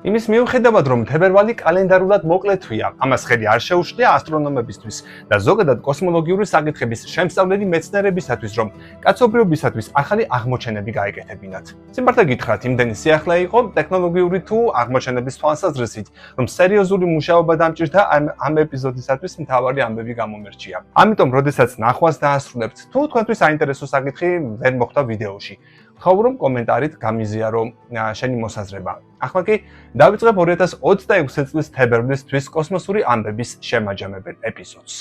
იმის მიუხედავად, რომ თებერვალი კალენდარულად მოკლე თვეა, ამას ხელი არ შეუშლია ასტრონომებისთვის და ზოგადად კოსმოლოგიური საკითხების შემსწავლელი მეცნიერებისათვის, რომ კაცობრიობისათვის ახალი აღმოჩენები გაეკეთებინათ. სიმართლე გითხრათ, იმდენი სიახლე იყო ტექნოლოგიური თუ აღმოჩენების თვალსაზრისით, რომ სერიოზული მუშაობა დამჭირდა ამ ეპიზოდისათვის მთავარი ამბები გამომერჩია. ამიტომ, როდესაც ნახვას დაასრულებთ, თუ თქვენთვის საინტერესო საკითხი ვერ მოხვდა ვიდეოში, ვთხოვ რომ კომენტარით გამიზიარო შენი მოსაზრება. ახლა კი დავიწყებ 2026 წლის თებერვლის თვის კოსმოსური ამბების შემაჯამებელ ეპიზოდს.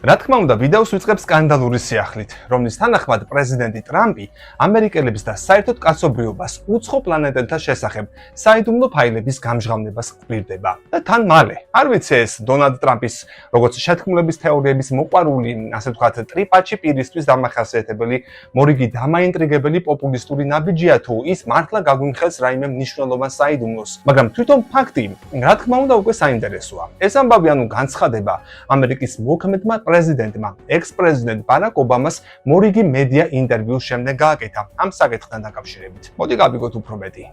რა თქმა უნდა, ვიდეოს ვიწყებ სკანდალური სიახლით, რომლის თანახმად პრეზიდენტი ტრამპი ამერიკელებს და საერთოდ კაცობრიობას უცხო პლანეტელთა შესახებ საიდუმლო ფაილების გამჟღავნებას გვირდება. და თან მალე, არ ვიცი ეს დონალდ ტრამპის როგორც შეთქმულების თეორიების მოყვარული, ასე ვთქვათ, ტრიპაჩი პირისთვის დამახასიათებელი, მორიგი დამაინტრიგებელი პოპულისტური ნაბიჯია თუ ის მართლა გაგვიმხელს რაიმე მნიშვნელოვან საიდუმლოს, მაგრამ თვითონ ფაქტი, რა თქმა უნდა, უკვე საინტერესოა. ეს ამბავი ანუ განცხადება ამერიკის მოქმედმა პრეზიდენტმა, ექს-პრეზიდენტ ბარაკ ობამას მორიგი მედია ინტერვიუს შემდეგ გააკეთა ამ საკითხთან დაკავშირებით. მოდი გავიგოთ უფრო მეტი.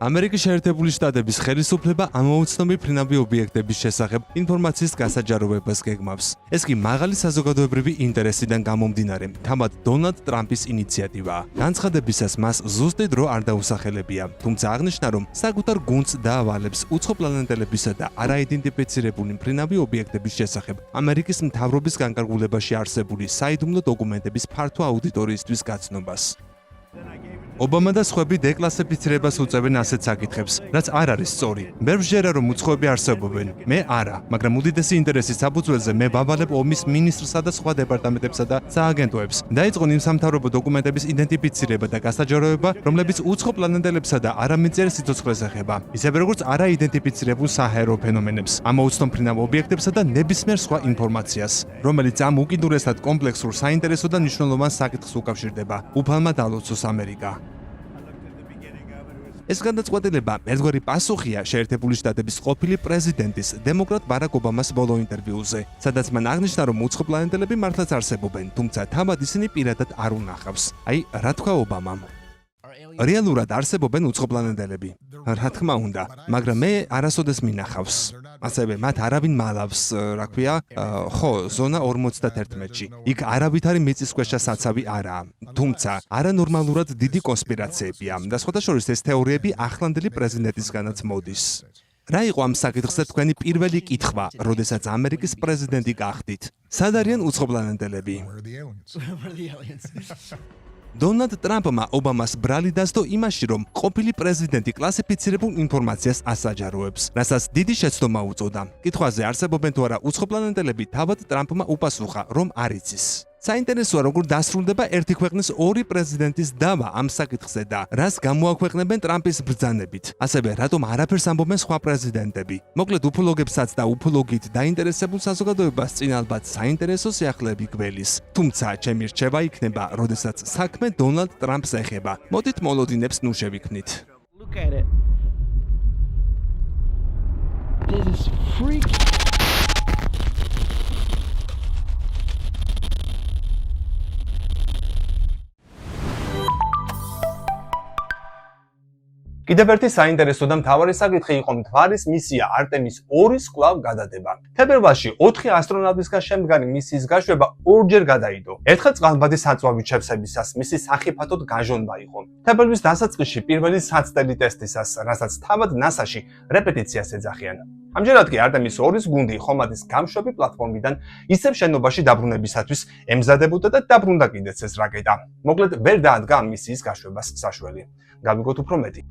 ამერიკის შეერთებული შტატების ხელისუფლება ამოუცნობი ფრინავი ობიექტების შესახებ ინფორმაციის გასაჯაროებას გეგმავს. ეს კი მაღალი საზოგადოებრივი ინტერესიდან გამომდინარე, თამად დონალდ ტრამპის ინიციატივაა. განცხადებისას მას ზუსტი დრო არ დაუსახელებია, თუმცა აღნიშნა, რომ საკუთარ გუნდს დაავალებს უცხო პლანეტელებისა და არაიდენტიფიცირებული ფრინავი ობიექტების შესახებ ამერიკის მთავრობის განკარგულებაში არსებული საიდუმლო დოკუმენტების ფართო აუდიტორიისთვის გაცნობას. ობამა და სხვები დეკლასიფიცირებას უწევენ ასეთ საკითხებს, რაც არ არის სწორი. მე ვჟერა, რომ უცხოები არსებობენ, მე არა, მაგრამ უდიდესი ინტერესის საფუძველზე მე ვავალებ ომის მინისტრსა და სხვა დეპარტამენტებსა და სააგენტოებს. დაიწყო იმ სამთავრობო დოკუმენტების იდენტიფიცირება და გასაჯაროება, რომლებიც უცხო პლანეტელებსა და არამიწიერ სიცოცხლეს ეხება, ისევე როგორც არაიდენტიფიცირებულ საჰაერო ფენომენებს, ამოუცნობ ფრინავ ობიექტებსა და ნებისმიერ სხვა ინფორმაციას, რომელიც ამ უკიდურესად კომპლექსურ საინტერესო და მნიშვნელოვან საკითხს უკავშირდება. უფალმა დალოცოს ამერიკა. ეს გადაწყვეტილება ერთგვარი პასუხია შეერთებული შტატების ყოფილი პრეზიდენტის დემოკრატ ბარაკ ობამას ბოლო ინტერვიუზე, სადაც მან აღნიშნა, რომ უცხო პლანეტელები მართლაც არსებობენ, თუმცა თავად ისინი პირადად არ უნახავს. აი, რა თქვა ობამამ. რეალურად არსებობენ უცხო პლანეტელები. რა თქმა უნდა, მაგრამ მე არასოდეს მინახავს. ასევე მათ არავინ მალავს, რა ქვია, ხო, ზონა 51-ში. იქ არავითარი მიწისქვეშა საცავი არაა. თუმცა, არანორმალურად დიდი კონსპირაციებია და სხვადასხვა ეს თეორიები ახლანდელი პრეზიდენტისგანაც მოდის. რა იყო ამ საკითხზე თქვენი პირველი კითხვა, როდესაც ამერიკის პრეზიდენტი გახდით? სად არიან უცხო პლანეტელები? დონალდ ტრამპმა ობამას ბრალი დასდო იმაში, რომ ყოფილი პრეზიდენტი კლასიფიცირებულ ინფორმაციას ასაჯაროებს, რასაც დიდი შეცდომა უწოდა. კითხვაზე არსებობენ თუ არა უცხო პლანეტელები, თავად ტრამპმა უპასუხა, რომ არ იცის. საინტერესოა, როგორ დასრულდება ერთი ქვეყნის ორი პრეზიდენტის დავა ამ საკითხზე და რას გამოაქვეყნებენ ტრამპის ბრძანებით. ასევე რატომ არაფერს ამბობენ სხვა პრეზიდენტები. მოკლედ უფოლოგებსაც და უფოლოგით დაინტერესებულ საზოგადოებას წინ ალბათ საინტერესო სიახლეები გველის. თუმცა ჩემი რჩევა იქნება, როდესაც საქმე დონალდ ტრამპს ეხება. მოდით მოლოდინებს ნუ შევიქმნით. Look at it. This is freaky. კიდევ ერთი საინტერესო და მთავარი საკითხი იყო მთვარის მისია არტემის 2-ის კვლავ გადადება. თებერვალში 4 ასტრონავტისგან შემდგარი მისიის გაშვება ორჯერ გადაიდო. ერთხელ წყალბადის საწვავით შევსებისას მისი სახიფათოდ გაჟონვა იყო. თებერვლის დასაწყისში პირველი საცდელი ტესტისას, რასაც თავად ნასაში რეპეტიციას ეძახიან. ამჯერად კი არტემის 2-ის გუნდი ხომალდის გამშვები პლატფორმიდან ისევ შენობაში დაბრუნებისათვის ემზადებოდა და დაბრუნდა კიდეც ეს რაკეტა. მოკლედ ვერ დაადგა ამ მისიის გაშვებას საშველი. გავიგოთ უფრო მეტი.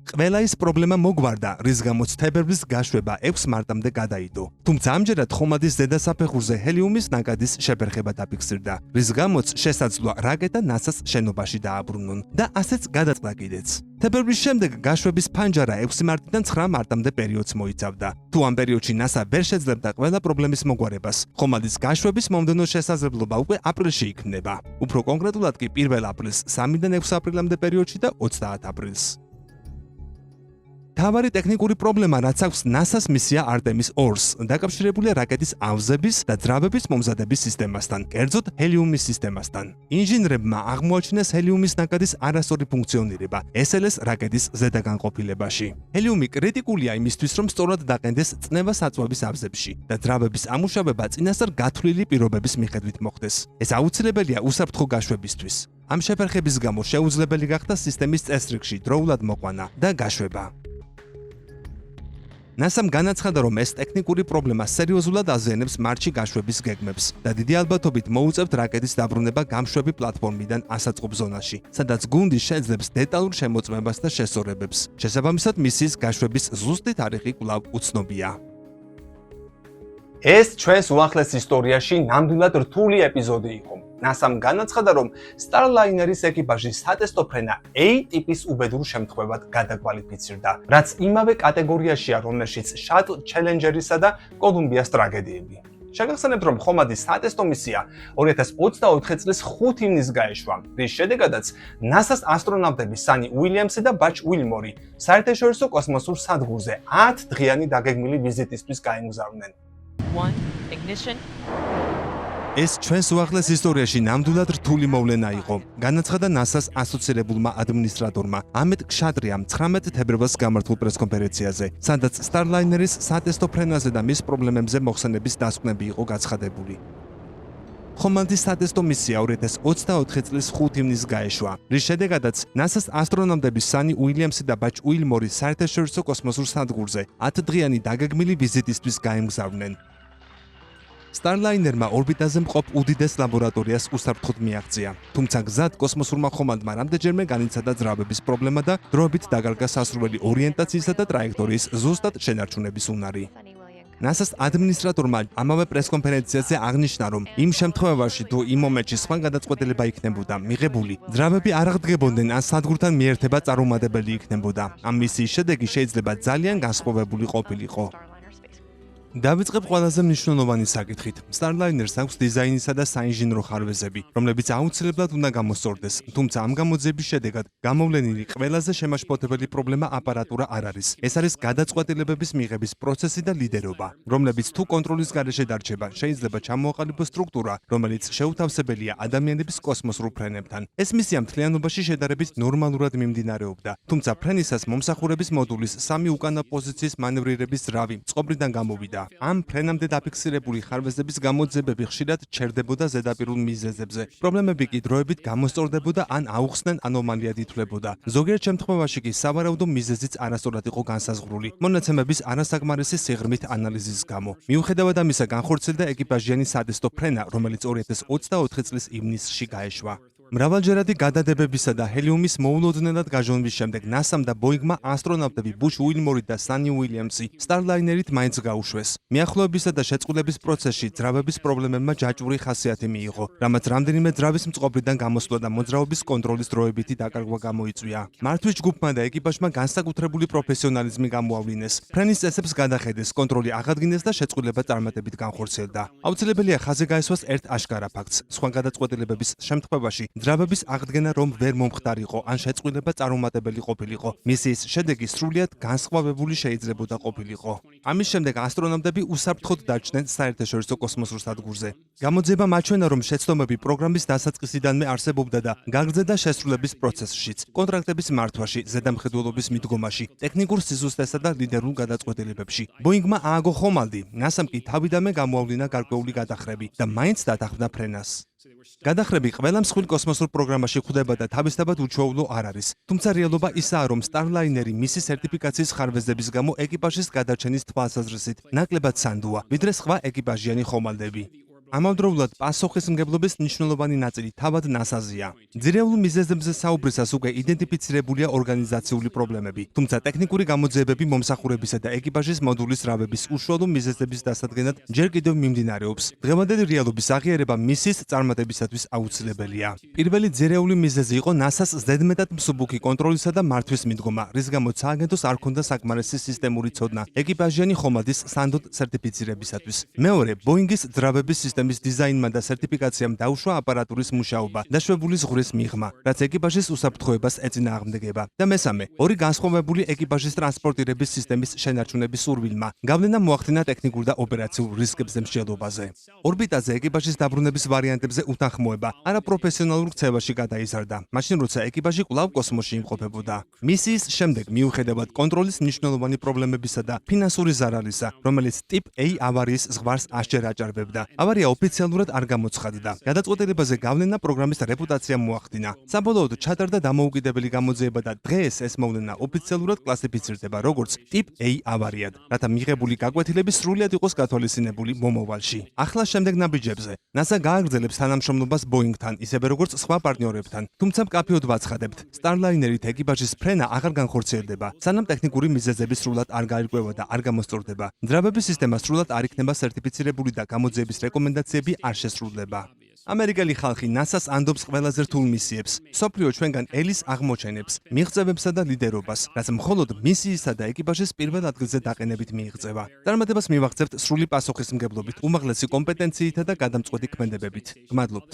ყველა ის პრობლემა მოგვარდა, რის გამოც თებერვლის გაშვება 6 მარტამდე გადაიდო. თუმცა ამჯერად ხომალდის ზედასაფეხურზე ჰელიუმის ნაკადის შეფერხება დაფიქსირდა, რის გამოც შესაძლოა რაკეტა ნასას შენობაში დააბრუნონ და ასეც გადაწყდა კიდეც. თებერვლის შემდეგ გაშვების ფანჯარა 6 მარტიდან 9 მარტამდე პერიოდს მოიცავდა. თუ ამ პერიოდში ნასა ვერ შეძლებდა ყველა პრობლემის მოგვარებას, ხომალდის გაშვების მომდევნო შესაძლებლობა უკვე აპრილში იქნება. უფრო კონკრეტულად კი 1 აპრილს, 3-დან 6 აპრილამდე პერიოდში და 30 აპრილს. მთავარი ტექნიკური პრობლემა, რაც აქვს NASA-ს მისია Artemis 2-ს, დაკავშირებულია რაკეტის ავზების და ძრავების მომზადების სისტემასთან, კერძოდ ჰელიუმის სისტემასთან. ინჟინრებმა აღმოაჩინეს ჰელიუმის ნაკადის არასწორი ფუნქციონირება SLS რაკეტის ზედაგანყოფილებაში. ჰელიუმი კრიტიკულია იმისთვის, რომ სწორად დაყენდეს წნევა-საწვავის ავზებში და ძრავების ამუშავება წინასწარ გათვლილი პირობების მიხედვით მოხდეს. ეს აუცილებელია უსაფრთხო გაშვებისთვის. ამ შეფერხების გამო შეუძლებელი გახდა სისტემის წესრიგში დროულად მოყვანა და გაშვება. NASA-მ განაცხადა, რომ ეს ტექნიკური პრობლემა სერიოზულად აზიანებს მარტში გაშვების გეგმებს და დიდი ალბათობით მოუწევთ რაკეტის დაბრუნება გამშვები პლატფორმიდან ასაწყობ ზონაში, სადაც გუნდი შეძლებს დეტალურ შემოწმებას და შესწორებებს. შესაბამისად, მისიის გაშვების ზუსტი თარიღი კვლავ უცნობია. ეს ჩვენს უახლეს ისტორიაში ნამდვილად რთული ეპიზოდი იყო. NASA-მ განაცხადა, რომ Starliner-ის ეკიპაჟის სატესტო ფრენა A ტიპის უბედურ შემთხვევად გადაკვალიფიცირდა, რაც იმავე კატეგორიაშია, რომელშიც Shuttle Challenger-ისა და Columbia-ს ტრაგედიები. შეგახსენებთ, რომ ხომალდის სატესტო მისია 2024 წლის 5 ივნისს გაეშვა, რის შედეგადაც NASA-ს ასტრონავტები Sunny Williams და Butch Wilmore საერთაშორისო კოსმოსურ სადგურზე 10 დღიანი დაგეგმილი ვიზიტისთვის გაემგზავრნენ. Ignition. ეს ჩვენს უახლეს ისტორიაში ნამდვილად რთული მოვლენა იყო. განაცხადა NASA-ს ასოცირებულმა ადმინისტრატორმა ამეტ ქშატრიამ 19 თებერვალს გამართულ პრესკონფერენციაზე, სადაც Starliner-ის სატესტო ფრენაზე და მის პრობლემებზე მოხსენების დასკვნები იყო გაცხადებული. ხომალდის სატესტო მისია 2024 წლის 5 ივნისს გაეშვა, რის შედეგადაც NASA-ს ასტრონავტები Sunny Williams და Butch Wilmore საერთაშორისო კოსმოსურ სადგურზე 10 დღიანი დაგეგმილი ვიზიტისთვის გაემგზავრნენ. Starliner-მა ორბიტაზე მყოფ უდიდეს ლაბორატორიას უსაფრთხოდ მიაღწია, თუმცა გზად კოსმოსურმა ხომალდმა რამდენჯერმე განიცადა ძრავების პრობლემა და დროებით დაკარგა სასურველი ორიენტაციისა და ტრაექტორიის ზუსტად შენარჩუნების უნარი. NASA-ს ადმინისტრატორმა ამავე პრესკონფერენციაზე აღნიშნა, რომ იმ შემთხვევაში, თუ იმ მომენტში სხვა გადაწყვეტილება იქნებოდა მიღებული, ძრავები არ აღდგებოდნენ ან სადგურთან მიერთება წარუმატებელი იქნებოდა. ამ მისიის შედეგი შეიძლება ძალიან განსხვავებული ყოფილიყო. დავიწყებ ყველაზე მნიშვნელოვანი საკითხით. Starliner-ს აქვს დიზაინისა და საინჟინრო ხარვეზები, რომლებიც აუცილებლად უნდა გამოსწორდეს, თუმცა ამ გამოძიების შედეგად გამოვლენილი ყველაზე შემაშფოთებელი პრობლემა აპარატურა არ არის. ეს არის გადაწყვეტილებების მიღების პროცესი და ლიდერობა, რომლებიც თუ კონტროლის გარეშე დარჩება, შეიძლება ჩამოაყალიბოს სტრუქტურა, რომელიც შეუთავსებელია ადამიანების კოსმოსურ ფრენებთან. ეს მისია მთლიანობაში შედარებით ნორმალურად მიმდინარეობდა, თუმცა ფრენისას მომსახურების მოდულის 3 უკანა პოზიციის მანევრირების ძრავი წყობრიდან გამოვიდა. ამ ფრენამდე დაფიქსირებული ხარვეზების გამოძიებები ხშირად ჩერდებოდა ზედაპირულ მიზეზებზე. პრობლემები კი დროებით გამოსწორდებოდა ან აუხსნენ ანომალიად ითვლებოდა. ზოგიერთ შემთხვევაში კი სავარაუდო მიზეზიც არასწორად იყო განსაზღვრული, მონაცემების არასაკმარისი სიღრმით ანალიზის გამო. მიუხედავად ამისა, განხორციელდა ეკიპაჟიანი სატესტო ფრენა, რომელიც 2024 წლის ივნისში გაეშვა. მრავალჯერადი გადადებებისა და ჰელიუმის მოულოდნელად გაჟონვის შემდეგ NASA-მ და Boeing-მა ასტრონავტები Butch Wilmore და Sunny Williams-ი Starliner-ით მაინც გაუშვეს. მიახლოებისა და შეწყვილების პროცესში ძრავების პრობლემებმა ჯაჭვური ხასიათი მიიღო, რამაც რამდენიმე ძრავის მწყობრიდან გამოსვლა და მოძრაობის კონტროლის დროებითი დაკარგვა გამოიწვია. მართვის ჯგუფმა და ეკიპაჟმა განსაკუთრებული პროფესიონალიზმი გამოავლინეს. ფრენის წესებს გადახედეს, კონტროლი აღადგინეს და შეწყვილება წარმატებით განხორციელდა. აუცილებელია ხაზი გაესვას ერთ აშკარა ფაქტს. სხვა გადაწყვეტილებების შემთხვევაში ძრავების აღდგენა რომ ვერ მომხდარიყო ან შეწყვილება წარუმატებელი ყოფილიყო. მისიის შედეგი სრულიად განსხვავებული შეიძლებოდა ყოფილიყო. ამის შემდეგ ასტრონავტები უსაფრთხოდ დარჩნენ საერთაშორისო კოსმოსურ სადგურზე. გამოძიება მაჩვენა, რომ შეცდომები პროგრამის დასაწყისიდანვე არსებობდა და გაგრძელდა შესრულების პროცესშიც, კონტრაქტების მართვაში, ზედამხედველობის მიდგომაში, ტექნიკურ სიზუსტესა და ლიდერულ გადაწყვეტილებებში. Boeing-მა ააგო ხომალდი, NASA-მ კი თავიდანვე გამოავლინა გარკვეული გადახრები და მაინც დათანხმდა ფრენას. გადახრები ყველა მსხვილ კოსმოსურ პროგრამაში ხვდება და თავისთავად უჩვეულო არ არის. თუმცა რეალობა ისაა, რომ Starliner-ი მისი სერტიფიკაციის ხარვეზების გამო ეკიპაჟის გადარჩენის თვალსაზრისით ნაკლებად სანდოა, ვიდრე სხვა ეკიპაჟიანი ხომალდები. ამავდროულად პასუხისმგებლობის მნიშვნელოვანი ნაწილი თავად NASA-ზეა. ძირეულ მიზეზებზე საუბრისას უკვე იდენტიფიცირებულია ორგანიზაციული პრობლემები, თუმცა ტექნიკური გამოძიებები მომსახურებისა და ეკიპაჟის მოდულის რავების უშუალო მიზეზების დასადგენად ჯერ კიდევ მიმდინარეობს. დღევანდელი რეალობის აღიარება მისიის წარმატებისათვის აუცილებელია. პირველი ძირეული მიზეზი იყო NASA-ს ზედმეტად მსუბუქი კონტროლისა და მართვის მიდგომა, რის გამოც სააგენტოს არ ჰქონდა საკმარისი სისტემური ცოდნა ეკიპაჟიანი ხომალდის სანდოდ სერტიფიცირებისათვის. მეორე, Boeing-ის ძრავების სისტემის დიზაინმა და სერტიფიკაციამ დაუშვა აპარატურის მუშაობა და შვებული ზღვრის მიღმა, რაც ეკიპაჟის უსაფრთხოებას ეწინააღმდეგება. და მესამე, ორი განსხვავებული ეკიპაჟის ტრანსპორტირების სისტემის შენარჩუნების სურვილმა გავლენა მოახდინა ტექნიკურ და ოპერაციულ რისკებზე მსჯელობაზე. ორბიტაზე ეკიპაჟის დაბრუნების ვარიანტებზე უთანხმოება არაპროფესიონალურ ქცევაში გადაიზარდა, მაშინ როცა ეკიპაჟი კვლავ კოსმოსში იმყოფებოდა. მისიის შემდეგ მიუხედავად კონტროლის მნიშვნელოვანი პრობლემებისა და ფინანსური ზარალისა, რომელიც ტიპ A ავარიის ზღვარს ასჯერ აჭარბებდა, ავარია ოფიციალურად არ გამოცხადდა. გადაწყვეტილებაზე გავლენა პროგრამის რეპუტაციამ მოახდინა. საბოლოოდ ჩატარდა დამოუკიდებელი გამოძიება და დღეს ეს მოვლენა ოფიციალურად კლასიფიცირდება როგორც ტიპ A ავარიად, რათა მიღებული გაკვეთილები სრულად იყოს გათვალისწინებული მომავალში. ახლა შემდეგ ნაბიჯებზე NASA გააგრძელებს თანამშრომლობას Boeing-თან, ისევე როგორც სხვა პარტნიორებთან, თუმცა მკაფიოდ ვაცხადებთ, Starliner-ით ეკიპაჟის ფრენა აღარ განხორციელდება, სანამ ტექნიკური მიზეზები სრულად არ გაირკვევა და არ გამოსწორდება. ძრავების სისტემა სრულად არ იქნება სერტიფიცირებული და გამოძიების რეკომენდაციები არ შესრულდება. ამერიკელი ხალხი NASA-ს ანდობს ყველაზე რთულ მისიებს. მსოფლიო ჩვენგან ელის აღმოჩენებს, მიღწევებსა და ლიდერობას, რაც მხოლოდ მისიისა და ეკიპაჟის პირველ ადგილზე დაყენებით მიიღწევა. წარმატებას მივაღწევთ სრული პასუხისმგებლობით, უმაღლესი კომპეტენციითა და გადამწყვეტი ქმედებებით. გმადლობთ.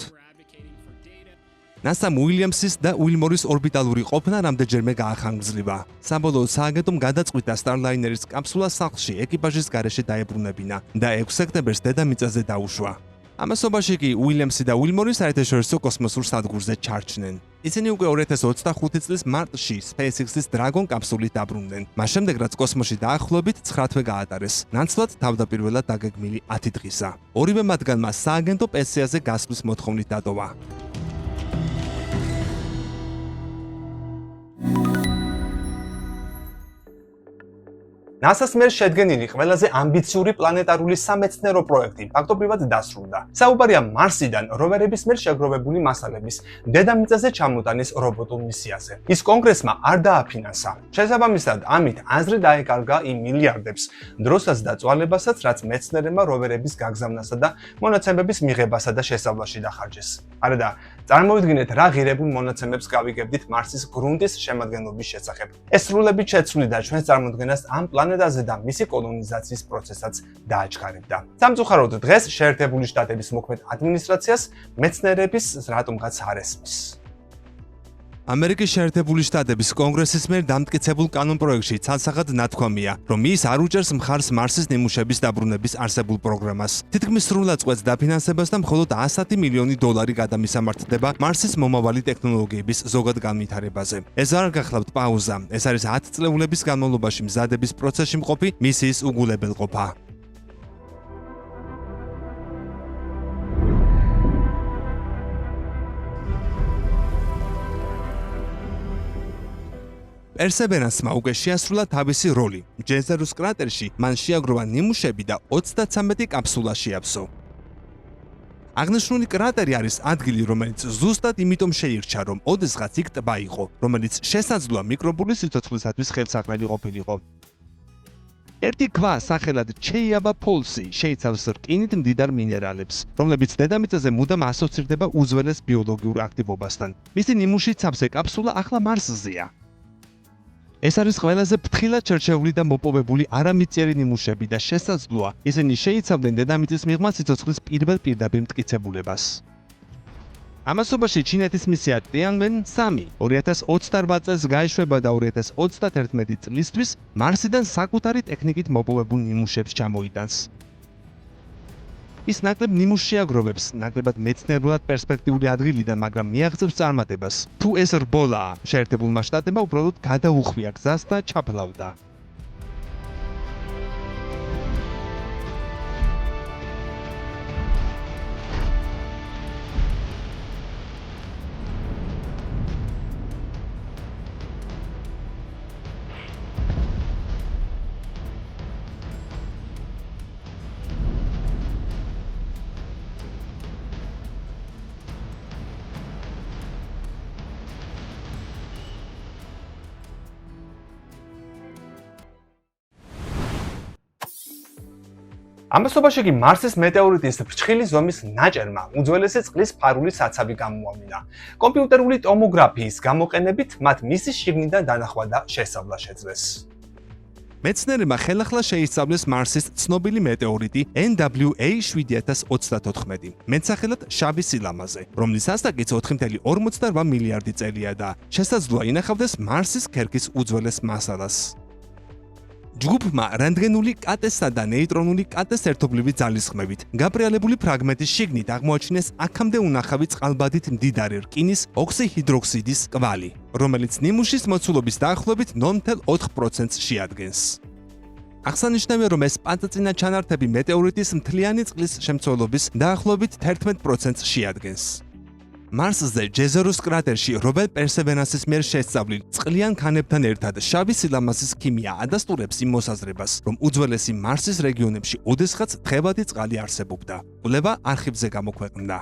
NASA-მ უილიამსის და უილმორის ორბიტალური ყოფნა რამდენჯერმე გაახანგრძლივა. საბოლოოდ სააგენტომ გადაწყვიტა Starliner-ის კაფსულა სახლში ეკიპაჟის გარეშე დაებრუნებინა და 6 სექტემბერს დედამიწაზე დაუშვა. ამასობაში კი უილიამსი და უილმორი საერთაშორისო კოსმოსურ სადგურზე ჩარჩნენ. ისინი უკვე 2025 წლის მარტში SpaceX-ის Dragon კაფსულით დაბრუნდნენ. მას შემდეგ რაც კოსმოსში დაახლოებით 9 თვე გაატარეს, ნაცვლად თავდაპირველად დაგეგმილი 10 დღისა. ორივე მათგანმა სააგენტო პენსიაზე გასვლის მოთხოვნით დატოვა. NASA-ს მიერ შედგენილი ყველაზე ამბიციური პლანეტარული სამეცნიერო პროექტი ფაქტობრივად დასრულდა. საუბარია მარსიდან როვერების მიერ შეგროვებული მასალების დედამიწაზე ჩამოტანის რობოტულ მისიაზე. ის კონგრესმა არ დააფინანსა. შესაბამისად, ამით აზრი დაეკარგა იმ მილიარდებს, დროსაც და წვალებასაც, რაც მეცნიერებმა როვერების გაგზავნასა და მონაცემების მიღებასა და შესწავლაში დახარჯეს. არა და წარმოვიდგინეთ, რა ღირებულ მონაცემებს გავიგებდით მარსის გრუნტის შემადგენლობის შესახებ. ეს სრულებით შეცვლიდა ჩვენს წარმოდგენას ამ პლანეტაზე და მისი კოლონიზაციის პროცესაც დააჩქარებდა. სამწუხაროდ დღეს შეერთებული შტატების მოქმედ ადმინისტრაციას მეცნიერების რატომღაც არ ესმის. ამერიკის შეერთებული შტატების კონგრესის მიერ დამტკიცებულ კანონპროექტში ცალსახად ნათქვამია, რომ ის არ უჭერს მხარს მარსის ნიმუშების დაბრუნების არსებულ პროგრამას. თითქმის სრულად წყვეტს დაფინანსებას და მხოლოდ 110 მილიონი დოლარი გადამისამართდება მარსის მომავალი ტექნოლოგიების ზოგად განვითარებაზე. ეს არ გახლავთ პაუზა, ეს არის 10 წლეულების განმავლობაში მზადების პროცესში მყოფი მისიის უგულებელყოფა. Perseverance-მა უკვე შეასრულა თავისი როლი. ჯეზერუს კრატერში მან შეაგროვა ნიმუშები და 33 კაფსულა შეავსო. აღნიშნული კრატერი არის ადგილი, რომელიც ზუსტად იმიტომ შეირჩა, რომ ოდესღაც იქ ტბა იყო, რომელიც შესაძლოა მიკრობული სიცოცხლისათვის ხელსაყრელი ყოფილიყო. ერთი ქვა სახელად ჩეიაბა ფოლსი შეიცავს რკინით მდიდარ მინერალებს, რომლებიც დედამიწაზე მუდამ ასოცირდება უძველეს ბიოლოგიურ აქტივობასთან. მისი ნიმუშით სავსე კაფსულა ახლა მარსზეა. ეს არის ყველაზე ფრთხილად შერჩეული და მოპოვებული არამიწიერი ნიმუშები და შესაძლოა ისინი შეიცავდნენ დედამიწის მიღმა სიცოცხლის პირველ პირდაპირ მტკიცებულებას. ამასობაში ჩინეთის მისია Tianwen-3 2028 წელს გაეშვება და 2031 წლისთვის მარსიდან საკუთარი ტექნიკით მოპოვებულ ნიმუშებს ჩამოიტანს. ის ნაკლებ ნიმუშს შეაგროვებს, ნაკლებად მეცნიერულად პერსპექტიული ადგილიდან, მაგრამ მიაღწევს წარმატებას. თუ ეს რბოლაა, შეერთებულმა შტატებმა უბრალოდ გადაუხვია გზას და ჩაფლავდა. ამასობაში კი მარსის მეტეორიტის ფრჩხილი ზომის ნაჭერმა უძველესი წყლის ფარული საცავი გამოავლინა. კომპიუტერული ტომოგრაფიის გამოყენებით მათ მისი შიგნიდან დანახვა და შესწავლა შეძლეს. მეცნიერებმა ხელახლა შეისწავლეს მარსის ცნობილი მეტეორიტი NWA 7034, მეტსახელად შავი სილამაზე, რომლის ასაკიც 4.48 მილიარდი წელია და შესაძლოა ინახავდეს მარსის ქერქის უძველეს მასალას. ჯგუფმა რენტგენული კატესა და ნეიტრონული კატეს ერთობლივი ძალისხმევით გაბრიალებული ფრაგმენტის შიგნით აღმოაჩინეს აქამდე უნახავი წყალბადით მდიდარი რკინის ოქსიჰიდროქსიდის კვალი, რომელიც ნიმუშის მოცულობის დაახლოებით 0.4%-ს შეადგენს. აღსანიშნავია, რომ ეს პანწაწინა ჩანართები მეტეორიტის მთლიანი წყლის შემცველობის დაახლოებით 11%-ს შეადგენს. მარსზე ჯეზეროს კრატერში რობერტ პერსევერანსის მიერ შესწავლილ წყლიან ქანებთან ერთად შავი სილამაზის ქიმია ადასტურებს იმ მოსაზრებას, რომ უძველესი მარსის რეგიონებში ოდესღაც თხევადი წყალი არსებობდა. კვლევა არხივზე გამოქვეყნდა.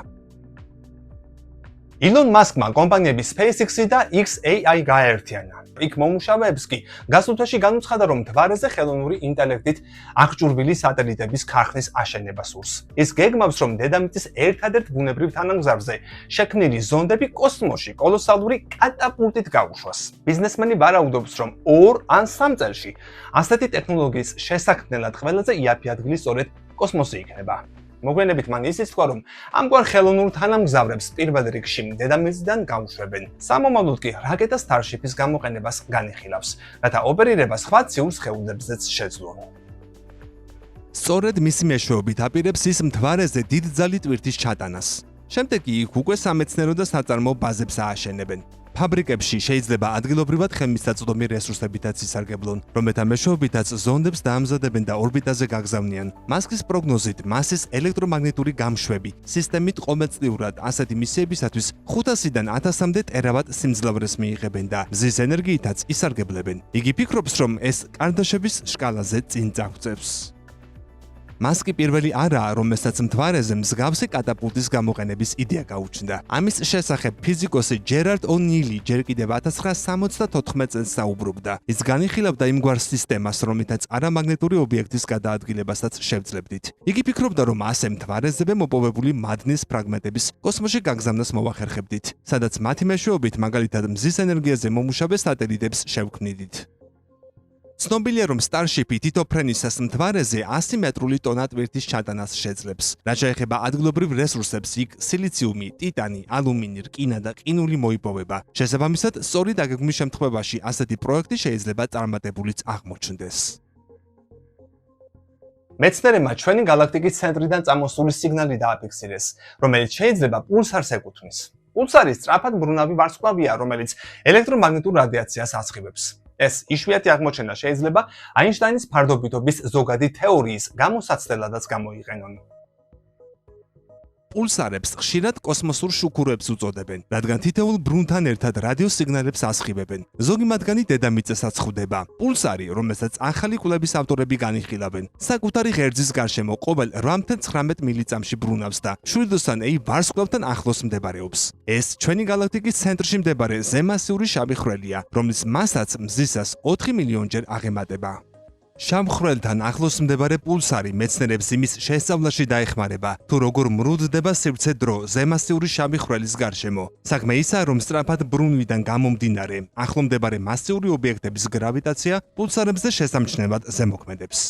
ილონ მასკმა კომპანიები SpaceX-ი და XAI გააერთიანა. იქ მომუშავეებს კი გასულ თვეში განუცხადა, რომ მთვარეზე ხელოვნური ინტელექტით აღჭურვილი სატელიტების ქარხნის აშენება სურს. ის გეგმავს, რომ დედამიწის ერთადერთ ბუნებრივ თანამგზავრზე შექმნილი ზონდები კოსმოსში კოლოსალური კატაპულტით გაუშვას. ბიზნესმენი ვარაუდობს, რომ 2 ან 3 წელში ასეთი ტექნოლოგიის შესაქმნელად ყველაზე იაფი ადგილი სწორედ კოსმოსი იქნება. მოგვიანებით მან ისიც თქვა, რომ ამგვარ ხელოვნურ თანამგზავრებს პირველ რიგში დედამიწიდან გაუშვებენ. სამომავლოდ კი რაკეტა Starship-ის გამოყენებას განიხილავს, რათა ოპერირება სხვა ციურ სხეულებზეც შეძლონ. სწორედ მისი მეშვეობით აპირებს ის მთვარეზე დიდძალი ტვირთის ჩატანას. შემდეგ კი იქ უკვე სამეცნიერო და საწარმოო ბაზებს ააშენებენ. ფაბრიკებში შეიძლება ადგილობრივად ხელმისაწვდომი რესურსებითაც ისარგებლონ, რომელთა მეშვეობითაც ზონდებს დაამზადებენ და ორბიტაზე გაგზავნიან. მასკის პროგნოზით, მასის ელექტრომაგნიტური გამშვები სისტემით ყოველწლიურად ასეთი მისიებისათვის 500-დან 1000-მდე ტერავატ სიმძლავრეს მიიღებენ და მზის ენერგიითაც ისარგებლებენ. იგი ფიქრობს, რომ ეს კარდაშების შკალაზე წინ წაგვწევს. მასკი პირველი არაა, რომელსაც მთვარეზე მსგავსი კატაპულტის გამოყენების იდეა გაუჩნდა. ამის შესახებ ფიზიკოსი ჯერარდ ონილი ჯერ კიდევ 1974 წელს საუბრობდა. ის განიხილავდა იმგვარ სისტემას, რომლითაც არამაგნიტური ობიექტის გადაადგილებასაც შევძლებდით. იგი ფიქრობდა, რომ ასე მთვარეზევე მოპოვებული მადნის ფრაგმენტების კოსმოსში გაგზავნას მოვახერხებდით, სადაც მათი მეშვეობით მაგალითად მზის ენერგიაზე მომუშავე სატელიტებს შევქმნიდით. ცნობილია, რომ Starship-ი თითო ფრენისას მთვარეზე 100 მეტრული ტონა ტვირთის ჩატანას შეძლებს. რაც შეეხება ადგილობრივ რესურსებს, იქ სილიციუმი, ტიტანი, ალუმინი, რკინა და ყინული მოიპოვება. შესაბამისად, სწორი დაგეგმვის შემთხვევაში ასეთი პროექტი შეიძლება წარმატებულიც აღმოჩნდეს. მეცნიერებმა ჩვენი galaktikis ცენტრიდან წამოსული სიგნალი დააფიქსირეს, რომელიც შეიძლება პულსარს ეკუთვნის. პულსარი სწრაფად ბრუნავი ვარსკვლავია, რომელიც ელექტრომაგნიტურ რადიაციას ასხივებს. ეს იშვიათი აღმოჩენა შეიძლება აინშტაინის ფარდობითობის ზოგადი თეორიის გამოსაცდელადაც გამოიყენონ. პულსარებს ხშირად კოსმოსურ შუქურებს უწოდებენ, რადგან თითოეულ ბრუნთან ერთად რადიოსიგნალებს ასხივებენ. ზოგი მათგანი დედამიწასაც ხვდება. პულსარი, რომელსაც ახალი კვლევის ავტორები განიხილავენ, საკუთარი ღერძის გარშემო ყოველ 8.19 მილიწამში ბრუნავს და მშვიდოსან ვარსკვლავთან ახლოს მდებარეობს. ეს ჩვენი galaktikis ცენტრში მდებარე ზემასიური შავი ხვრელია, რომლის მასაც მზისას 4 მილიონჯერ აღემატება. შავ-ხვრელთან ახლოს მდებარე პულსარი მეცნიერებს იმის შესწავლაში დაეხმარება, თუ როგორ მრუდდება სივრცე-დრო ზემასიური შავი ხვრელის გარშემო. საქმე ისაა, რომ სწრაფად ბრუნვიდან გამომდინარე, ახლო მდებარე მასიური ობიექტების გრავიტაცია პულსარებზე შესამჩნევად ზემოქმედებს.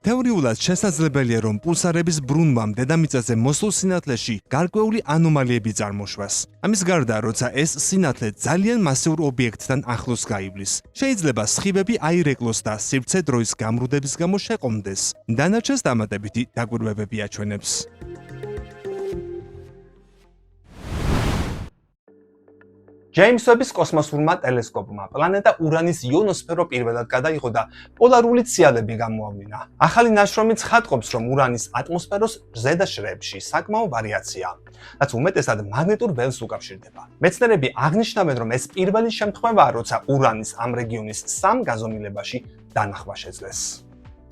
თეორიულად შესაძლებელია, რომ პულსარების ბრუნვამ დედამიწაზე მოსულ სინათლეში გარკვეული ანომალიები წარმოშვას. ამის გარდა, როცა ეს სინათლე ძალიან მასიურ ობიექტთან ახლოს გაივლის, შეიძლება სხივები აირეკლოს და სივრცე-დროის გამრუდების გამო შეყომდეს. დანარჩენს დამატებითი დაკვირვებები აჩვენებს. ჯეიმს ვების კოსმოსურმა ტელესკოპმა პლანეტა ურანის იონოსფერო პირველად გადაიღო და პოლარული ციალები გამოავლინა. ახალი ნაშრომი ცხადყოფს, რომ ურანის ატმოსფეროს ზედა შრეებში საკმაო ვარიაციაა, რაც უმეტესად მაგნიტურ ველს უკავშირდება. მეცნიერები აღნიშნავენ, რომ ეს პირველი შემთხვევაა, როცა ურანის ამ რეგიონის სამ გაზომილებაში დანახვა შეძლეს.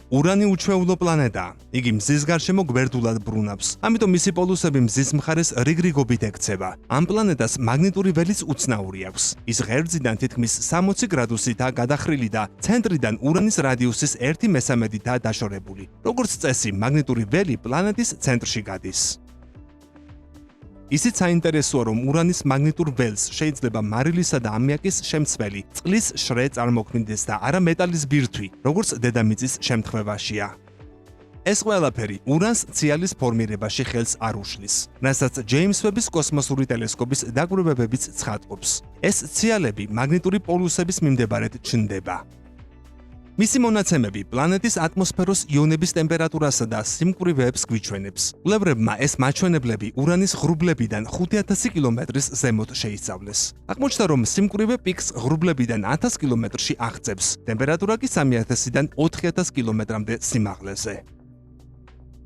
ურანი უჩვეულო პლანეტაა. იგი მზის გარშემო გვერდულად ბრუნავს. ამიტომ მისი პოლუსები მზის მხარეს რიგრიგობით ექცევა. ამ პლანეტას მაგნიტური ველიც უცნაური აქვს. ის ღერძიდან თითქმის 60 გრადუსითაა გადახრილი და ცენტრიდან ურანის რადიუსის 1/13-ითაა დაშორებული. როგორც წესი, მაგნიტური ველი პლანეტის ცენტრში გადის. ისიც საინტერესოა, რომ ურანის მაგნიტურ ველს შეიძლება მარილისა და ამიაკის შემცველი, წყლის შრე წარმოქმნიდეს და არა მეტალის ბირთვი, როგორც დედამიწის შემთხვევაშია. ეს ყველაფერი ურანს ციალის ფორმირებაში ხელს არ უშლის, რასაც ჯეიმს ვების კოსმოსური ტელესკოპის დაკვირვებებიც ცხადყოფს. ეს ციალები მაგნიტური პოლუსების მიმდებარედ ჩნდება. მისი მონაცემები პლანეტის ატმოსფეროს იონების ტემპერატურასა და სიმკვრივეებს გვიჩვენებს. კვლევრებმა ეს მაჩვენებლები ურანის ღრუბლებიდან 5000 კილომეტრის ზემოთ შეისწავლეს. აღმოჩნდა, რომ სიმკვრივე პიკს ღრუბლებიდან 1000 კილომეტრში აღწევს, ტემპერატურა კი 3000-დან 4000 კილომეტრამდე სიმაღლეზე.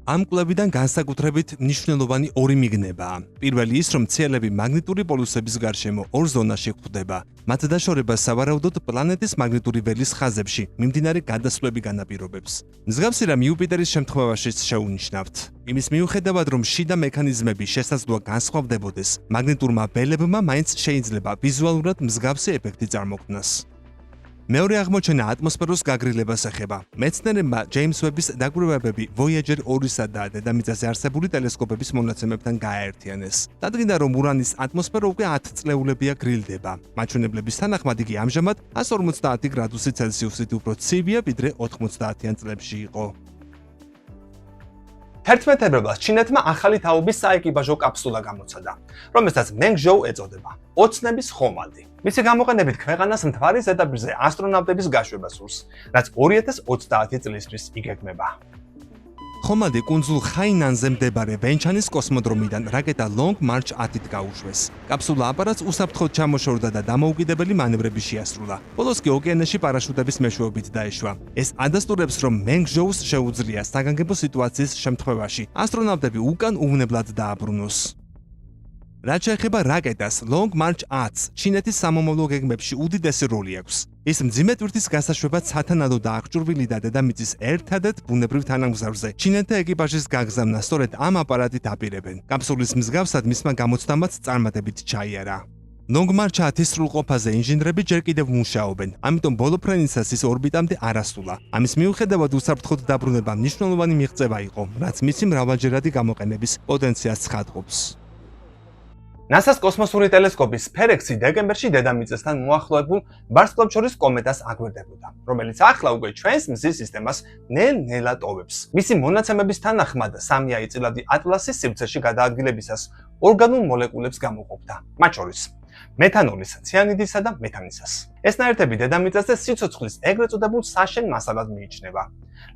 ამ კვლევიდან განსაკუთრებით მნიშვნელოვანი ორი მიგნებაა. პირველი ის, რომ ციელები მაგნიტური პოლუსების გარშემო ორ ზონაში გვხვდება. მათ დაშორებას სავარაუდოდ პლანეტის მაგნიტური ველის ხაზებში მიმდინარე გადასვლები განაპირობებს. მსგავსი რამ იუპიტერის შემთხვევაშიც შეუნიშნავთ. იმის მიუხედავად, რომ შიდა მექანიზმები შესაძლოა განსხვავდებოდეს, მაგნიტურმა ველებმა მაინც შეიძლება ვიზუალურად მსგავსი ეფექტი წარმოქმნას. მეორე აღმოჩენა ატმოსფეროს გაგრილებას ეხება. მეცნიერებმა ჯეიმს ვების დაკვირვებები Voyager 2-სა და დედამიწაზე არსებული ტელესკოპების მონაცემებთან გააერთიანეს. დადგინდა, რომ ურანის ატმოსფერო უკვე 10 წლეულებია გრილდება. მაჩვენებლების თანახმად იგი ამჟამად 150 გრადუსი ცელსიუსით უფრო ცივია, ვიდრე 90-იან წლებში იყო. 11 თებერვალს ჩინეთმა ახალი თაობის საეკიპაჟო კაფსულა გამოცადა, რომელსაც მენგჟოუ ეწოდება. ოცნების ხომალდი. მისი გამოყენებით ქვეყანას მთვარის ზედაპირზე ასტრონავტების გაშვება სურს, რაც 2030 წლისთვის იგეგმება. ხომალდი კუნძულ ხაინანზე მდებარე ვენჩანის კოსმოდრომიდან რაკეტა Long March 10-ით გაუშვეს. კაფსულა აპარატს უსაფრთხოდ ჩამოშორდა და დამოუკიდებელი მანევრები შეასრულა. ბოლოს კი ოკეანეში პარაშუტების მეშვეობით დაეშვა. ეს ადასტურებს, რომ მენგჟოუს შეუძლია საგანგებო სიტუაციის შემთხვევაში ასტრონავტები უკან უვნებლად დააბრუნოს. რაც შეეხება რაკეტას, Long March 10-ს ჩინეთის სამომავლო გეგმებში უდიდესი როლი აქვს. ის მძიმე ტვირთის გასაშვებად სათანადო და აღჭურვილი და დედამიწის ერთადერთ ბუნებრივ თანამგზავრზე ჩინეთთა ეკიპაჟის გაგზავნა სწორედ ამ აპარატით აპირებენ. კაფსულის მსგავსად მისმა გამოცდამაც წარმატებით ჩაიარა. Long March 10-ის სრულყოფაზე ინჟინრები ჯერ კიდევ მუშაობენ, ამიტომ ბოლო ფრენისას ის ორბიტამდე არ ასულა. ამის მიუხედავად უსაფრთხოდ დაბრუნება მნიშვნელოვანი მიღწევა იყო, რაც მისი მრავალჯერადი გამოყენების პოტენციალს ცხადყოფს. NASA-ს კოსმოსური ტელესკოპის SpaceX-ი დეკემბერში დედამიწასთან მოახლოებულ ვარსკვლავთშორის კომეტას აგვირდებოდა, რომელიც ახლა უკვე ჩვენს მზის სისტემას ნელ-ნელა ტოვებს. მისი მონაცემების თანახმად 3 წილადი ატლასის სივრცეში გადაადგილებისას ორგანულ მოლეკულებს გამოყოფდა, მათ შორის მეთანოლის, ციანიდისა და მეთანისას. ეს ნაერთები დედამიწაზე სიცოცხლის ეგრეთ წოდებულ საშენ მასალად მიიჩნევა,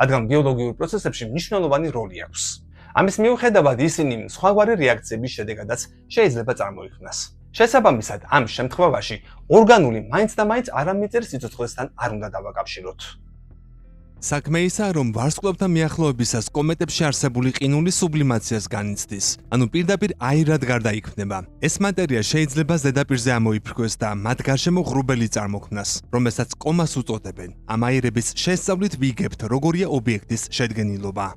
რადგან ბიოლოგიურ პროცესებში მნიშვნელოვანი როლი აქვს. ამის მიუხედავად ისინი სხვაგვარი რეაქციების შედეგადაც შეიძლება წარმოიქმნას. შესაბამისად, ამ შემთხვევაში ორგანული მაინც და მაინც არამიწერ სიცოცხლესთან არ უნდა დავაკავშიროთ. საქმე ისაა, რომ ვარსკვლავთან მიახლოებისას კომეტებში არსებული ყინული სუბლიმაციას განიცდის, ანუ პირდაპირ აირად გარდაიქმნება. ეს მატერია შეიძლება ზედაპირზე ამოიფრქვეს და მათ გარშემო ღრუბელი წარმოქმნას, რომელსაც კომას უწოდებენ. ამ აირების შესწავლით ვიგებთ, როგორია ობიექტის შედგენილობა.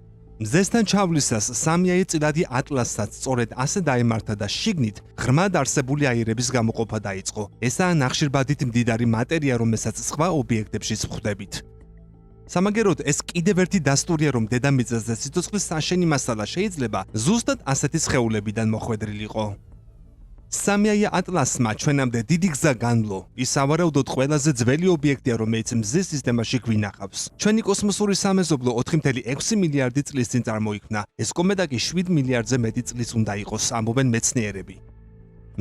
მზესთან ჩავლისას 3 წილადი ატლასსაც სწორედ ასე დაემართა და შიგნით ღრმად არსებული აირების გამოყოფა დაიწყო. ესაა ნახშირბადით მდიდარი მატერია, რომელსაც სხვა ობიექტებშიც ვხვდებით. სამაგეროდ ეს კიდევ ერთი დასტურია, რომ დედამიწაზე სიცოცხლის საშენი მასალა შეიძლება ზუსტად ასეთი სხეულებიდან მოხვედრილიყო. 3 ატლასმა ჩვენამდე დიდი გზა განვლო. ის სავარაუდოდ ყველაზე ძველი ობიექტია, რომელიც მზის სისტემაში გვინახავს. ჩვენი კოსმოსური სამეზობლო 4.6 მილიარდი წლის წინ წარმოიქმნა. ეს კომეტა კი 7 მილიარდზე მეტი წლის უნდა იყოს, ამბობენ მეცნიერები.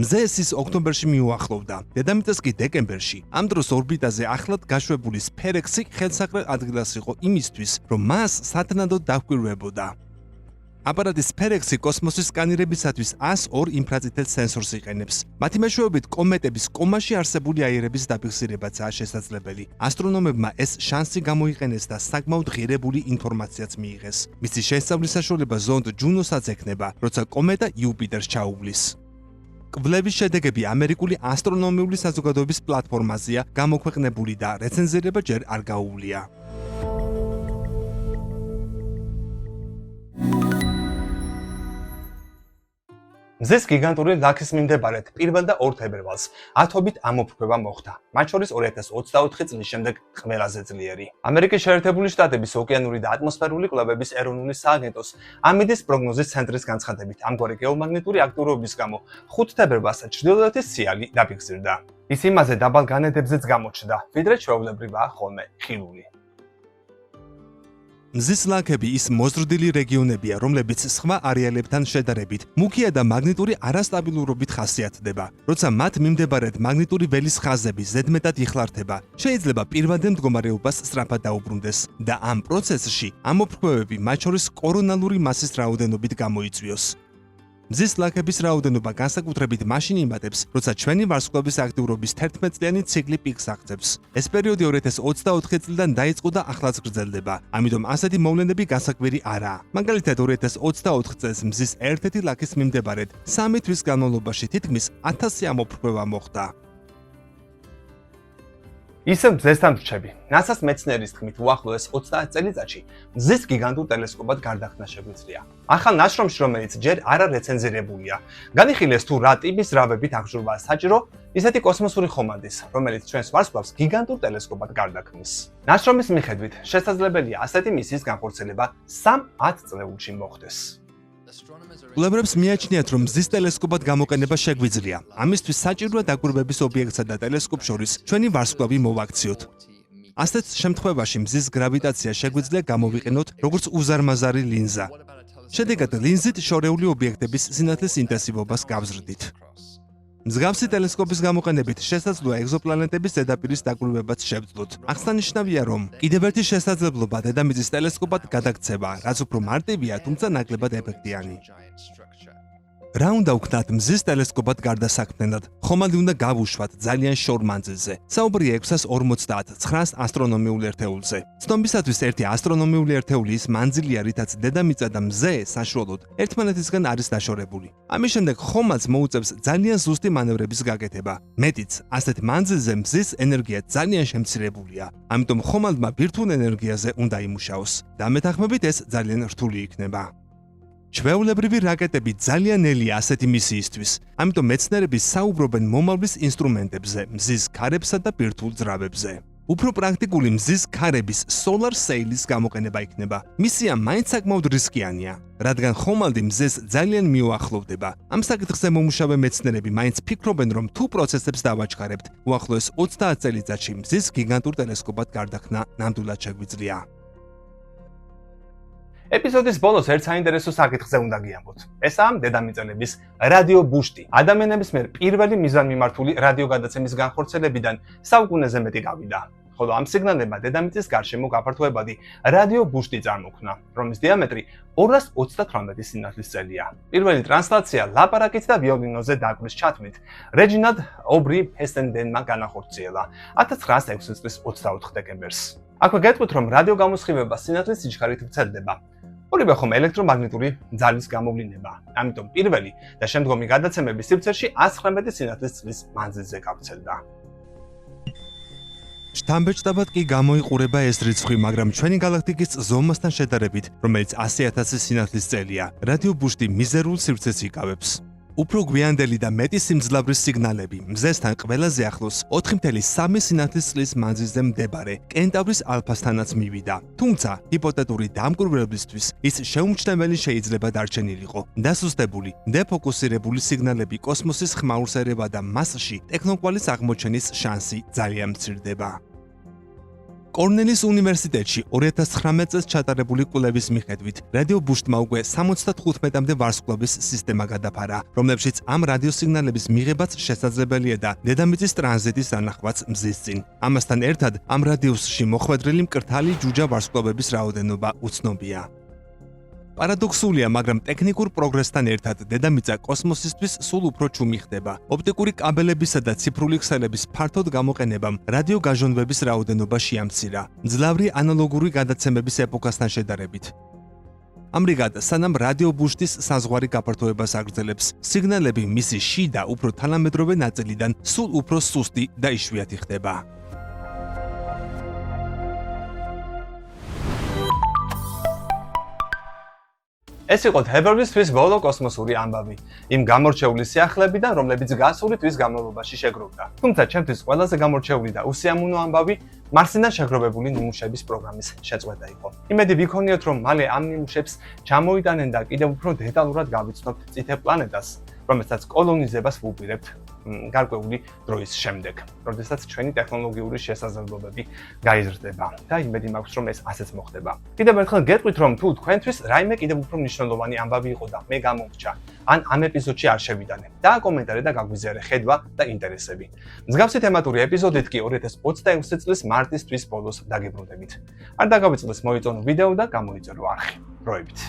მზეს ის ოქტომბერში მიუახლოვდა, დედამიწას კი დეკემბერში. ამ დროს ორბიტაზე ახლად გაშვებული SpaceX-ი ხელსაყრელ ადგილას იყო იმისთვის, რომ მას სათანადოდ დაჰკვირვებოდა. აპარატის SpaceX-ი კოსმოსის სკანირებისათვის 102 ინფრაწითელ სენსორს იყენებს. მათი მეშვეობით კომეტების კომაში არსებული აირების დაფიქსირებაცაა შესაძლებელი. ასტრონომებმა ეს შანსი გამოიყენეს და საკმაოდ ღირებული ინფორმაციაც მიიღეს. მისი შესწავლის საშუალება ზონდ ჯუნოსაც ექნება, როცა კომეტა იუპიტერს ჩაუვლის. კვლევის შედეგები ამერიკული ასტრონომიული საზოგადოების პლატფორმაზეა გამოქვეყნებული და რეცენზირება ჯერ არ გაუვლია. მზის გიგანტური ლაქის მიმდებარედ 1 და 2 თებერვალს ათობით ამოფრქვევა მოხდა. მათ შორის 2024 წლის შემდეგ ყველაზე ძლიერი. ამერიკის შეერთებული შტატების ოკეანური და ატმოსფერული კვლევების ეროვნული სააგენტოს ამიდის პროგნოზის ცენტრის განცხადებით, ამგვარი გეომაგნიტური აქტიურობის გამო 5 თებერვალს ჩრდილოეთის სიალი დაფიქსირდა. ის იმაზე დაბალ განედებზეც გამოჩნდა, ვიდრე ჩვეულებრივაა ხოლმე ხილული. მზის ლაქები ის მოზრდილი რეგიონებია, რომლებიც სხვა არეალებთან შედარებით მუქია და მაგნიტური არასტაბილურობით ხასიათდება. როცა მათ მიმდებარედ მაგნიტური ველის ხაზები ზედმეტად იხლართება, შეიძლება პირვადე მდგომარეობას სწრაფად დაუბრუნდეს და ამ პროცესში ამოფრქვევები მათ შორის კორონალური მასის რაოდენობით გამოიწვიოს. მზის ლაქების რაოდენობა განსაკუთრებით მაშინ იმატებს, როცა ჩვენი ვარსკვლავის აქტიურობის 11-წლიანი ციკლი პიკს აღწევს. ეს პერიოდი 2024 წლიდან დაიწყო და ახლაც გრძელდება, ამიტომ ასეთი მოვლენები გასაკვირი არაა. მაგალითად 2024 წელს მზის ერთ-ერთი ლაქის მიმდებარედ 3 თვის განმავლობაში თითქმის 1000 ამოფრქვევა მოხდა. ისევ მზესთან რჩები. NASA-ს მეცნიერის თქმით, უახლოეს 30 წელიწადში მზის გიგანტურ ტელესკოპად გარდაქმნა შეგვიძლია. ახალ ნაშრომში, რომელიც ჯერ არა რეცენზირებულია, განიხილეს თუ რა ტიპის ზრავებით აღჭურვაა საჭირო ისეთი კოსმოსური ხომალდის, რომელიც ჩვენს ვარსკვლავს გიგანტურ ტელესკოპად გარდაქმნის. ნაშრომის მიხედვით, შესაძლებელია ასეთი მისიის განხორციელება 3-10 წლებში მოხდეს. კვლევრებს მიაჩნიათ, რომ მზის ტელესკოპად გამოყენება შეგვიძლია. ამისთვის საჭიროა დაკვირვების ობიექტსა და ტელესკოპს შორის ჩვენი ვარსკვლავი მოვაქციოთ. ასეთ შემთხვევაში მზის გრავიტაცია შეგვიძლია გამოვიყენოთ როგორც უზარმაზარი ლინზა. შედეგად ლინზით შორეული ობიექტების სინათლის ინტენსივობას გავზრდით. მსგავსი ტელესკოპის გამოყენებით შესაძლოა ეგზოპლანეტების ზედაპირის დაკვირვებაც შევძლოთ. აღსანიშნავია, რომ კიდევ ერთი შესაძლებლობა დედამიწის ტელესკოპად გადაქცევა, რაც უფრო მარტივია, თუმცა ნაკლებად ეფექტიანი. რა უნდა ვქნათ მზის ტელესკოპად გარდასაქმნელად? ხომალდი უნდა გავუშვათ ძალიან შორ მანძილზე. საუბრია 650-900 ასტრონომიულ ერთეულზე. ცნობისათვის ერთი ასტრონომიული ერთეული ის მანძილია, რითაც დედამიწა და მზე საშუალოდ ერთმანეთისგან არის დაშორებული. ამის შემდეგ ხომალდს მოუწევს ძალიან ზუსტი მანევრების გაკეთება. მეტიც, ასეთ მანძილზე მზის ენერგია ძალიან შემცირებულია. ამიტომ ხომალდმა ბირთვულ ენერგიაზე უნდა იმუშაოს. დამეთანხმებით ეს ძალიან რთული იქნება. ჩვეულებრივი რაკეტები ძალიან ნელია ასეთი მისიისთვის, ამიტომ მეცნიერები საუბრობენ მომავლის ინსტრუმენტებზე, მზის ქარებსა და ბირთვულ ძრავებზე. უფრო პრაქტიკული მზის ქარების solar sail-ის გამოყენება იქნება. მისია მაინც საკმაოდ რისკიანია, რადგან ხომალდი მზეს ძალიან მიუახლოვდება. ამ საკითხზე მომუშავე მეცნიერები მაინც ფიქრობენ, რომ თუ პროცესებს დავაჩქარებთ, უახლოეს 30 წელიწადში მზის გიგანტურ ტელესკოპად გარდაქმნა ნამდვილად შეგვიძლია. ეპიზოდის ბოლოს ერთ საინტერესო საკითხზე უნდა გიამბოთ. ესაა დედამიწელების რადიო ბუშტი. ადამიანების მიერ პირველი მიზანმიმართული რადიო გადაცემის განხორციელებიდან საუკუნეზე მეტი გავიდა. ხოლო ამ სიგნალებმა დედამიწის გარშემო გაფართოებადი რადიო ბუშტი წარმოქმნა, რომლის დიამეტრი 238 სინათლისწელია. პირველი ტრანსლაცია ლაპარაკით და ვიოლინოზე დაკვრის ჩათვლით რეჯინალდ ობრი ფესენდენმა განახორციელა 1906 წლის 24 დეკემბერს. აქვე გეტყვით, რომ რადიო გამოსხივება სინათლის სიჩქარით ვრცელდება. ორივე ხომ ელექტრომაგნიტური ძალის გამოვლინება. ამიტომ პირველი და შემდგომი გადაცემები სივრცეში 119 სინათლის წლის მანძილზე გავრცელდა. შთამბეჭდავად კი გამოიყურება ეს რიცხვი, მაგრამ ჩვენი galaktikis ზომასთან შედარებით, რომელიც 100,000 სინათლის წელია, რადიო ბუშტი მიზერულ სივრცეს იკავებს. უფრო გვიანდელი და მეტი სიმძლავრის სიგნალები მზესთან ყველაზე ახლოს 4.3 სინათლის წლის მანძილზე მდებარე კენტავრის ალფასთანაც მივიდა. თუმცა, ჰიპოთეტური დამკვირვებლისთვის ის შეუმჩნეველი შეიძლება დარჩენილიყო. დასუსტებული, დეფოკუსირებული სიგნალები კოსმოსის ხმაურს ერევა და მასში ტექნოკვალის აღმოჩენის შანსი ძალიან მცირდება. კორნელის უნივერსიტეტში 2019 წელს ჩატარებული კვლევის მიხედვით, რადიო ბუშტმა უკვე 75-მდე ვარსკვლავის სისტემა გადაფარა, რომლებშიც ამ რადიოსიგნალების მიღებაც შესაძლებელია და დედამიწის ტრანზიტის ანახვაც მზის წინ. ამასთან ერთად, ამ რადიუსში მოხვედრილი მკრთალი ჯუჯა ვარსკვლავების რაოდენობა უცნობია. პარადოქსულია, მაგრამ ტექნიკურ პროგრესთან ერთად დედამიწა კოსმოსისთვის სულ უფრო ჩუმი ხდება. ოპტიკური კაბელებისა და ციფრული ქსელების ფართოდ გამოყენებამ რადიო გაჟონვების რაოდენობა შეამცირა, მძლავრი ანალოგური გადაცემების ეპოქასთან შედარებით. ამრიგად, სანამ რადიო ბუშტის საზღვარი გაფართოებას აგრძელებს, სიგნალები მისი შიდა, უფრო თანამედროვე ნაწილიდან სულ უფრო სუსტი და იშვიათი ხდება. ეს იყო თებერვლისთვის ბოლო კოსმოსური ამბავი, იმ გამორჩეული სიახლებიდან, რომლებიც გასული თვის განმავლობაში შეგროვდა. თუმცა ჩემთვის ყველაზე გამორჩეული და უსიამოვნო ამბავი მარსიდან შეგროვებული ნიმუშების პროგრამის შეწყვეტა იყო. იმედი ვიქონიოთ, რომ მალე ამ ნიმუშებს ჩამოიტანენ და კიდევ უფრო დეტალურად გავიცნობთ წითელ პლანეტას, რომელსაც კოლონიზებას ვუპირებთ გარკვეული დროის შემდეგ, როდესაც ჩვენი ტექნოლოგიური შესაძლებლობები გაიზრდება და იმედი მაქვს, რომ ეს ასეც მოხდება. კიდევ ერთხელ გეტყვით, რომ თუ თქვენთვის რაიმე კიდევ უფრო მნიშვნელოვანი ამბავი იყო და მე გამომრჩა, ან ამ ეპიზოდში არ შევიდანე, დააკომენტარე და გაგვიზიარე ხედვა და ინტერესები. მსგავსი თემატური ეპიზოდით კი 2026 წლის მარტის თვის ბოლოს დაგიბრუნდებით. არ დაგავიწყდეს მოიწონო ვიდეო და გამოიწერო არხი. დროებით.